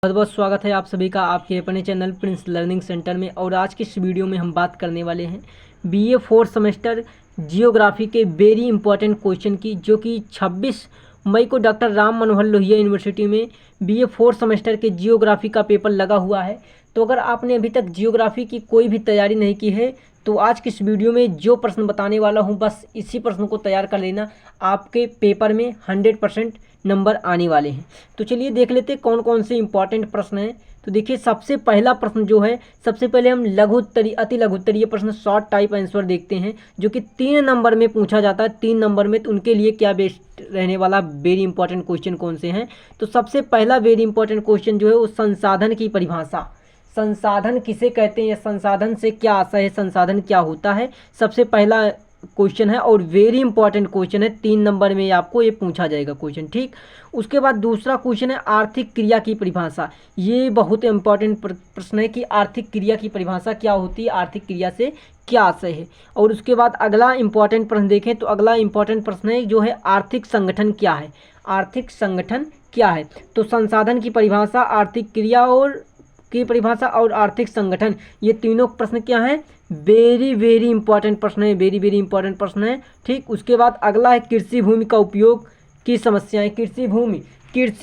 बहुत बहुत स्वागत है आप सभी का आपके अपने चैनल प्रिंस लर्निंग सेंटर में। और आज की इस वीडियो में हम बात करने वाले हैं बीए फोर्थ सेमेस्टर जियोग्राफी के वेरी इंपॉर्टेंट क्वेश्चन की, जो कि 26 मई को डॉक्टर राम मनोहर लोहिया यूनिवर्सिटी में बीए फोर्थ सेमेस्टर के जियोग्राफी का पेपर लगा हुआ है। तो अगर आपने अभी तक जियोग्राफी की कोई भी तैयारी नहीं की है तो आज की इस वीडियो में जो प्रश्न बताने वाला हूं बस इसी प्रश्न को तैयार कर लेना, आपके पेपर में 100% नंबर आने वाले हैं। तो चलिए देख लेते हैं कौन कौन से इंपॉर्टेंट प्रश्न हैं। तो देखिए सबसे पहला प्रश्न जो है, सबसे पहले हम अति लघु उत्तरीय प्रश्न शॉर्ट टाइप आंसर देखते हैं, जो कि 3 नंबर में पूछा जाता है। 3 नंबर में तो उनके लिए क्या बेस्ट रहने वाला वेरी इंपॉर्टेंट क्वेश्चन कौन से हैं। तो सबसे पहला वेरी इंपॉर्टेंट क्वेश्चन जो है वो संसाधन की परिभाषा, संसाधन किसे कहते हैं या संसाधन से क्या आशय है, संसाधन क्या होता है, सबसे पहला क्वेश्चन है और वेरी इंपॉर्टेंट क्वेश्चन है। 3 नंबर में आपको ये पूछा जाएगा क्वेश्चन, ठीक। उसके बाद दूसरा क्वेश्चन है आर्थिक क्रिया की परिभाषा। ये बहुत इंपॉर्टेंट प्रश्न है कि आर्थिक क्रिया की परिभाषा क्या होती है, आर्थिक क्रिया से क्या आशय है। और उसके बाद अगला इंपॉर्टेंट प्रश्न देखें तो अगला इंपॉर्टेंट प्रश्न है जो है आर्थिक संगठन क्या है, आर्थिक संगठन क्या है। तो संसाधन की परिभाषा, आर्थिक क्रिया और की परिभाषा और आर्थिक संगठन, ये तीनों प्रश्न क्या हैं, वेरी वेरी इंपॉर्टेंट प्रश्न है, वेरी वेरी इंपॉर्टेंट प्रश्न है, ठीक। उसके बाद अगला है कृषि भूमि का उपयोग की समस्याएं। कृषि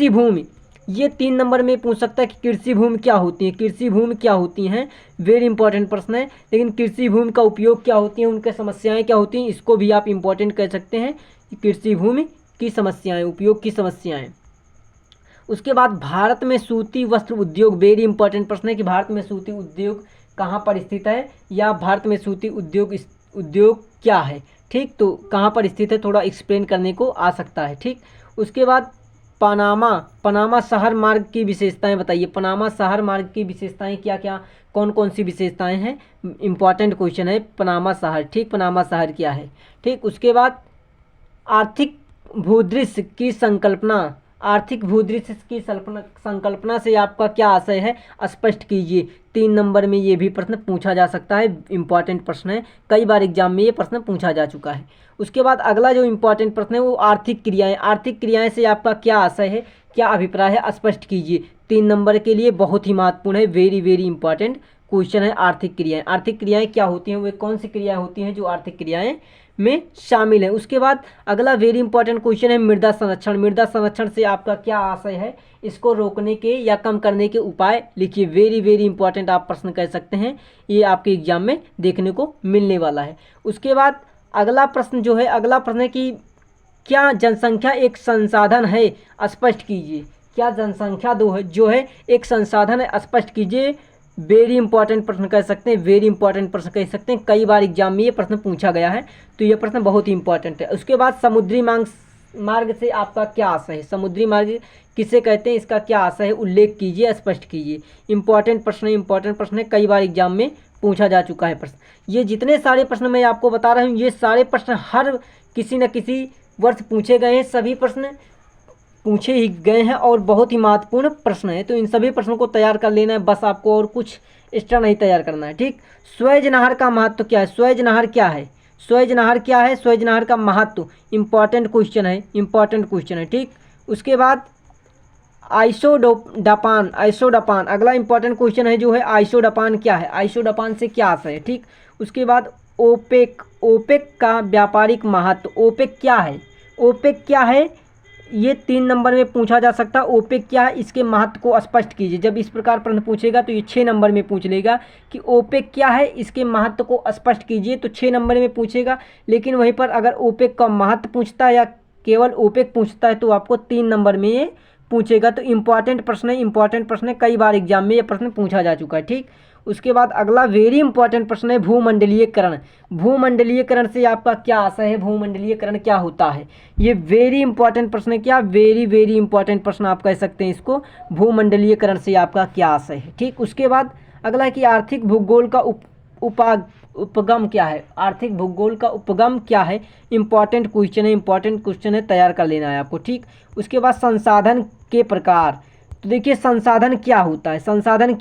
भूमि ये 3 नंबर में पूछ सकता है कि कृषि भूमि क्या होती है, कृषि भूमि क्या होती हैं, वेरी इंपॉर्टेंट प्रश्न है। लेकिन कृषि भूमि का उपयोग क्या होती है, उनके समस्याएं क्या होती हैं, इसको भी आप इंपॉर्टेंट कह सकते हैं कि कृषि भूमि की समस्याएं, उपयोग की समस्याएं। उसके बाद भारत में सूती वस्त्र उद्योग, वेरी इंपॉर्टेंट प्रश्न है कि भारत में सूती उद्योग कहाँ पर स्थित है या भारत में सूती उद्योग क्या है, ठीक। तो कहाँ पर स्थित है थोड़ा एक्सप्लेन करने को आ सकता है, ठीक। उसके बाद पनामा शहर मार्ग की विशेषताएं बताइए। पनामा शहर मार्ग की विशेषताएं क्या क्या, कौन कौन सी विशेषताएं हैं, इंपॉर्टेंट क्वेश्चन है पनामा शहर, ठीक। पनामा शहर क्या है, ठीक। उसके बाद आर्थिक भूदृश्य की संकल्पना, आर्थिक भूदृश्य की संकल्पना से आपका क्या आशय है, स्पष्ट कीजिए। 3 नंबर में ये भी प्रश्न पूछा जा सकता है, इंपॉर्टेंट प्रश्न है, कई बार एग्जाम में ये प्रश्न पूछा जा चुका है। उसके बाद अगला जो इंपॉर्टेंट प्रश्न है वो आर्थिक क्रियाएं, आर्थिक क्रियाएं से आपका क्या आशय है, क्या अभिप्राय है, स्पष्ट कीजिए। 3 नंबर के लिए बहुत ही महत्वपूर्ण है, वेरी वेरी इंपॉर्टेंट क्वेश्चन है आर्थिक क्रियाएं। आर्थिक क्रियाएं क्या होती हैं, वे कौन सी क्रियाएं होती हैं जो आर्थिक क्रियाएं में शामिल है। उसके बाद अगला वेरी इंपॉर्टेंट क्वेश्चन है मृदा संरक्षण। मृदा संरक्षण से आपका क्या आशय है, इसको रोकने के या कम करने के उपाय लिखिए। वेरी वेरी इंपॉर्टेंट आप प्रश्न कह सकते हैं, ये आपके एग्जाम में देखने को मिलने वाला है। उसके बाद अगला प्रश्न जो है, अगला प्रश्न है कि क्या जनसंख्या एक संसाधन है, स्पष्ट कीजिए। क्या जनसंख्या जो है एक संसाधन है, स्पष्ट कीजिए। वेरी इंपॉर्टेंट प्रश्न कह सकते हैं, वेरी इंपॉर्टेंट प्रश्न कह सकते हैं, कई बार एग्जाम में ये प्रश्न पूछा गया है, तो ये प्रश्न बहुत ही इंपॉर्टेंट है। उसके बाद समुद्री मार्ग से आपका क्या आशय है, समुद्री मार्ग किसे कहते हैं, इसका क्या आशय है, उल्लेख कीजिए, स्पष्ट कीजिए। इंपॉर्टेंट प्रश्न है, कई बार एग्जाम में पूछा जा चुका है प्रश्न। ये जितने सारे प्रश्न मैं आपको बता रहा हूँ, ये सारे प्रश्न हर किसी न किसी वर्ष पूछे गए हैं, सभी प्रश्न पूछे ही गए हैं और बहुत ही महत्वपूर्ण प्रश्न है। तो इन सभी प्रश्नों को तैयार कर लेना है बस आपको, और कुछ एक्स्ट्रा नहीं तैयार करना है, ठीक। स्वेज नहर का महत्व क्या है, स्वेज नहर क्या है, स्वेज नहर क्या है, स्वेज नहर का महत्व, इंपॉर्टेंट क्वेश्चन है, इंपॉर्टेंट क्वेश्चन है, ठीक। उसके बाद आइसोडपान, अगला इंपॉर्टेंट क्वेश्चन है जो है आइसोडपान क्या है, आइसोडपान से क्या आशय है, ठीक। उसके बाद ओपेक का व्यापारिक महत्व, ओपेक क्या है, ये 3 नंबर में पूछा जा सकता है। ओपेक क्या है, इसके महत्व को स्पष्ट कीजिए। जब इस प्रकार प्रश्न पूछेगा तो ये 6 नंबर में पूछ लेगा कि ओपेक क्या है, इसके महत्व को स्पष्ट कीजिए, तो 6 नंबर में पूछेगा। लेकिन वहीं पर अगर ओपेक का महत्व पूछता है या केवल ओपेक पूछता है तो आपको 3 नंबर में ये पूछेगा। तो इंपॉर्टेंट प्रश्न है, कई बार एग्जाम में ये प्रश्न पूछा जा चुका है, ठीक। उसके बाद अगला वेरी इंपॉर्टेंट प्रश्न है भूमंडलीयकरण। भूमंडलीयकरण से आपका क्या आशय है, भूमंडलीयकरण क्या होता है, ये वेरी इंपॉर्टेंट प्रश्न है, क्या वेरी वेरी इंपॉर्टेंट प्रश्न आप कह सकते हैं इसको, भूमंडलीयकरण से आपका क्या आशय है, ठीक। उसके बाद अगला है कि आर्थिक भूगोल का उपगम क्या है, आर्थिक भूगोल का उपगम क्या है, इंपॉर्टेंट क्वेश्चन है, तैयार कर लेना है आपको, ठीक। उसके बाद संसाधन के प्रकार, तो देखिए संसाधन क्या होता है, संसाधन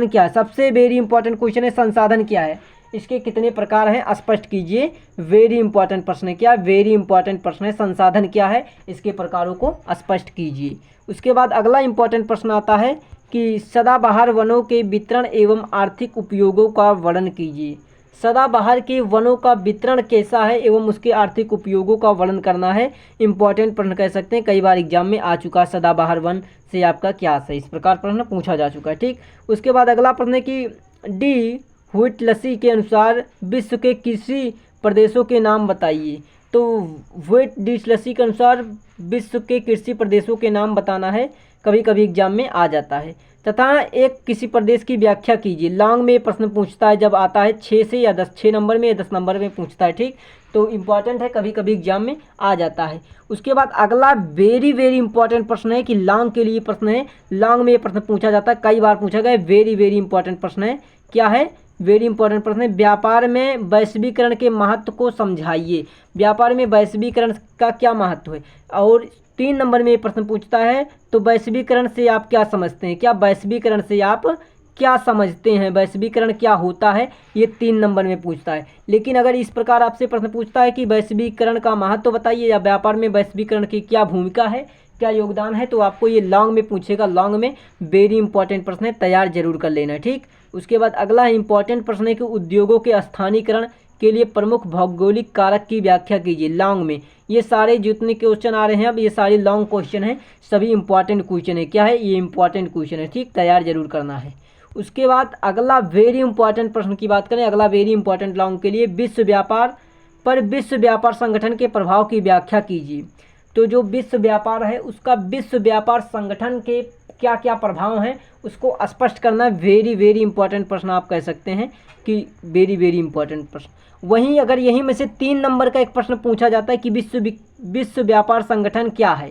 क्या है, सबसे वेरी इंपॉर्टेंट क्वेश्चन है, संसाधन क्या है, इसके कितने प्रकार हैं स्पष्ट कीजिए। वेरी इंपॉर्टेंट प्रश्न है, क्या वेरी इंपॉर्टेंट प्रश्न है। संसाधन क्या है, इसके प्रकारों को स्पष्ट कीजिए। उसके बाद अगला इंपॉर्टेंट प्रश्न आता है कि सदाबहार वनों के वितरण एवं आर्थिक उपयोगों का वर्णन कीजिए। सदाबहार के वनों का वितरण कैसा है एवं उसके आर्थिक उपयोगों का वर्णन करना है। इंपॉर्टेंट प्रश्न कह सकते हैं, कई बार एग्जाम में आ चुका है। सदाबहार वन से आपका क्या है, इस प्रकार प्रश्न पूछा जा चुका है। ठीक, उसके बाद अगला प्रश्न है कि डी व्हिटलसी के अनुसार विश्व के कृषि प्रदेशों के नाम बताइए। तो व्हिटलसी के अनुसार विश्व के कृषि प्रदेशों के नाम बताना है, कभी कभी एग्जाम में आ जाता है। तथा एक किसी प्रदेश की व्याख्या कीजिए। लॉन्ग में प्रश्न पूछता है, जब आता है 6 से या 10, 6 नंबर में या 10 नंबर में पूछता है। ठीक, तो इम्पॉर्टेंट है, कभी कभी एग्जाम में आ जाता है। उसके बाद अगला वेरी वेरी इंपॉर्टेंट प्रश्न है कि लॉन्ग के लिए प्रश्न है। लॉन्ग में प्रश्न पूछा जाता है, कई बार पूछा गया। वेरी वेरी इंपॉर्टेंट प्रश्न है, क्या है, वेरी इंपॉर्टेंट प्रश्न है। व्यापार में वैश्वीकरण के महत्व को समझाइए। व्यापार में वैश्वीकरण का क्या महत्व है। और 3 नंबर में प्रश्न पूछता है, तो वैश्वीकरण से आप क्या समझते हैं, क्या वैश्वीकरण से आप क्या समझते हैं, वैश्वीकरण क्या होता है, ये 3 नंबर में पूछता है। लेकिन अगर इस प्रकार आपसे प्रश्न पूछता है कि वैश्वीकरण का महत्व बताइए या व्यापार में वैश्वीकरण की क्या भूमिका है, क्या योगदान है, तो आपको ये लॉन्ग में पूछेगा। लॉन्ग में वेरी इंपॉर्टेंट प्रश्न है, तैयार जरूर कर लेना। ठीक, उसके बाद अगला इंपॉर्टेंट प्रश्न है कि उद्योगों के स्थानीयकरण के लिए प्रमुख भौगोलिक कारक की व्याख्या कीजिए। लॉन्ग में ये सारे जितने क्वेश्चन आ रहे हैं अब, ये सारे लॉन्ग क्वेश्चन हैं, सभी इंपॉर्टेंट क्वेश्चन है। क्या है, ये इंपॉर्टेंट क्वेश्चन है। ठीक, तैयार जरूर करना है। उसके बाद अगला वेरी इंपॉर्टेंट प्रश्न की बात करें, अगला वेरी इंपॉर्टेंट लॉन्ग के लिए विश्व व्यापार पर विश्व व्यापार संगठन के प्रभाव की व्याख्या कीजिए। तो जो विश्व व्यापार है उसका विश्व व्यापार संगठन के क्या क्या प्रभाव हैं उसको स्पष्ट करना। वेरी वेरी इंपॉर्टेंट प्रश्न आप कह सकते हैं कि वेरी वेरी इंपॉर्टेंट प्रश्न। वहीं अगर यहीं में से 3 नंबर का एक प्रश्न पूछा जाता है कि विश्व व्यापार संगठन क्या है,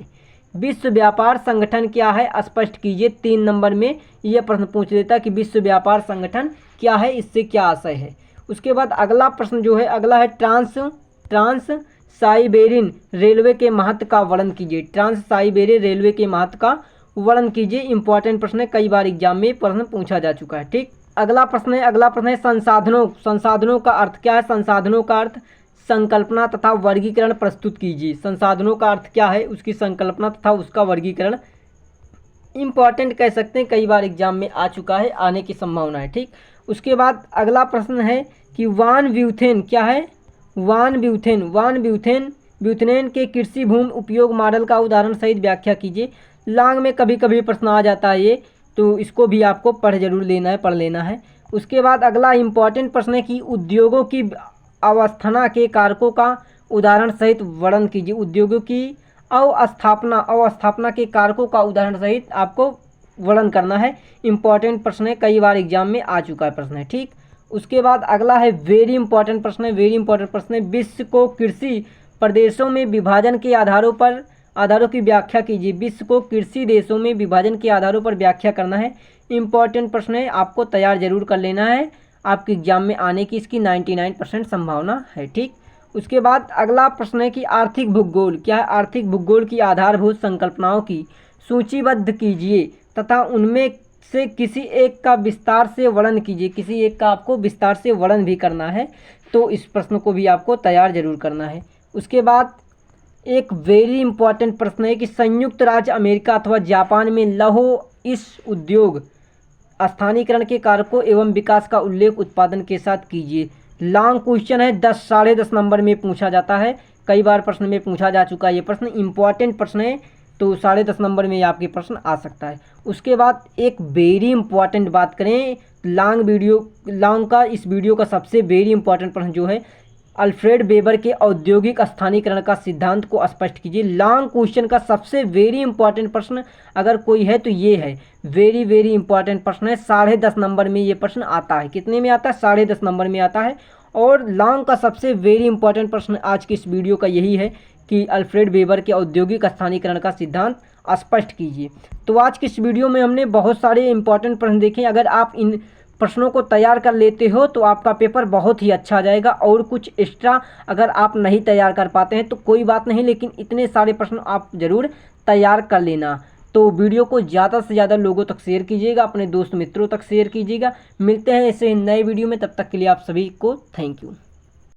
विश्व व्यापार संगठन क्या है, स्पष्ट कीजिए। 3 नंबर में यह प्रश्न पूछ लेता है कि विश्व व्यापार संगठन क्या है, इससे क्या आशय है। उसके बाद अगला प्रश्न जो है, अगला है ट्रांस साइबेरियन रेलवे के महत्व का वर्णन कीजिए। ट्रांस साइबेरियन रेलवे के महत्व का वर्णन कीजिए। इंपॉर्टेंट प्रश्न है, कई बार एग्जाम में प्रश्न पूछा जा चुका है। ठीक, अगला प्रश्न है संसाधनों का अर्थ क्या है। संसाधनों का अर्थ संकल्पना तथा वर्गीकरण प्रस्तुत कीजिए। संसाधनों का अर्थ क्या है, उसकी संकल्पना तथा उसका वर्गीकरण। इंपॉर्टेंट कह सकते हैं, कई बार एग्जाम में आ चुका है, आने की संभावना है। ठीक, उसके बाद अगला प्रश्न है कि वान ब्यूथेन क्या है। वान ब्यूथेन के कृषि भूमि उपयोग मॉडल का उदाहरण सहित व्याख्या कीजिए। लॉन्ग में कभी कभी प्रश्न आ जाता है ये, तो इसको भी आपको पढ़ लेना है। उसके बाद अगला इंपॉर्टेंट प्रश्न है कि उद्योगों की अवस्थापना के कारकों का उदाहरण सहित वर्णन कीजिए। उद्योगों की अवस्थापना के कारकों का उदाहरण सहित आपको वर्णन करना है। इंपॉर्टेंट प्रश्न है, कई बार एग्जाम में आ चुका है प्रश्न है। ठीक, उसके बाद अगला है वेरी इंपॉर्टेंट प्रश्न है। वेरी इंपॉर्टेंट प्रश्न है, विश्व को कृषि प्रदेशों में विभाजन के आधारों की व्याख्या कीजिए। विश्व को कृषि देशों में विभाजन के आधारों पर व्याख्या करना है। इंपॉर्टेंट प्रश्न है, आपको तैयार जरूर कर लेना है, आपके एग्जाम में आने की इसकी 99% संभावना है। ठीक, उसके बाद अगला प्रश्न है कि आर्थिक भूगोल क्या है। आर्थिक भूगोल की आधारभूत संकल्पनाओं की सूचीबद्ध कीजिए तथा उनमें से किसी एक का विस्तार से वर्णन कीजिए। किसी एक का आपको विस्तार से वर्णन भी करना है, तो इस प्रश्न को भी आपको तैयार जरूर करना है। उसके बाद एक वेरी इंपॉर्टेंट प्रश्न है कि संयुक्त राज्य अमेरिका अथवा जापान में लौह इस्पात उद्योग स्थानीयकरण के कारकों एवं विकास का उल्लेख उत्पादन के साथ कीजिए। लॉन्ग क्वेश्चन है, 10-10.5 नंबर में पूछा जाता है, कई बार प्रश्न में पूछा जा चुका है ये प्रश्न। इंपॉर्टेंट प्रश्न है, तो 10.5 नंबर में आपके प्रश्न आ सकता है। उसके बाद एक वेरी इंपॉर्टेंट बात करें लॉन्ग का, इस वीडियो का सबसे वेरी इंपॉर्टेंट प्रश्न जो है, अल्फ्रेड वेबर के औद्योगिक स्थानीयकरण का सिद्धांत को स्पष्ट कीजिए। लॉन्ग क्वेश्चन का सबसे वेरी इंपॉर्टेंट प्रश्न अगर कोई है तो ये है। वेरी वेरी इंपॉर्टेंट प्रश्न है, 10.5 नंबर में ये प्रश्न आता है। कितने में आता है, 10.5 नंबर में आता है। और लॉन्ग का सबसे वेरी इंपॉर्टेंट प्रश्न आज की इस वीडियो का यही है कि अल्फ्रेड वेबर के औद्योगिक स्थानीयकरण का सिद्धांत स्पष्ट कीजिए। तो आज की इस वीडियो में हमने बहुत सारे इंपॉर्टेंट प्रश्न देखे। अगर आप इन प्रश्नों को तैयार कर लेते हो तो आपका पेपर बहुत ही अच्छा जाएगा। और कुछ एक्स्ट्रा अगर आप नहीं तैयार कर पाते हैं तो कोई बात नहीं, लेकिन इतने सारे प्रश्न आप ज़रूर तैयार कर लेना। तो वीडियो को ज़्यादा से ज़्यादा लोगों तक शेयर कीजिएगा, अपने दोस्त मित्रों तक शेयर कीजिएगा। मिलते हैं ऐसे नए वीडियो में, तब तक के लिए आप सभी को थैंक यू।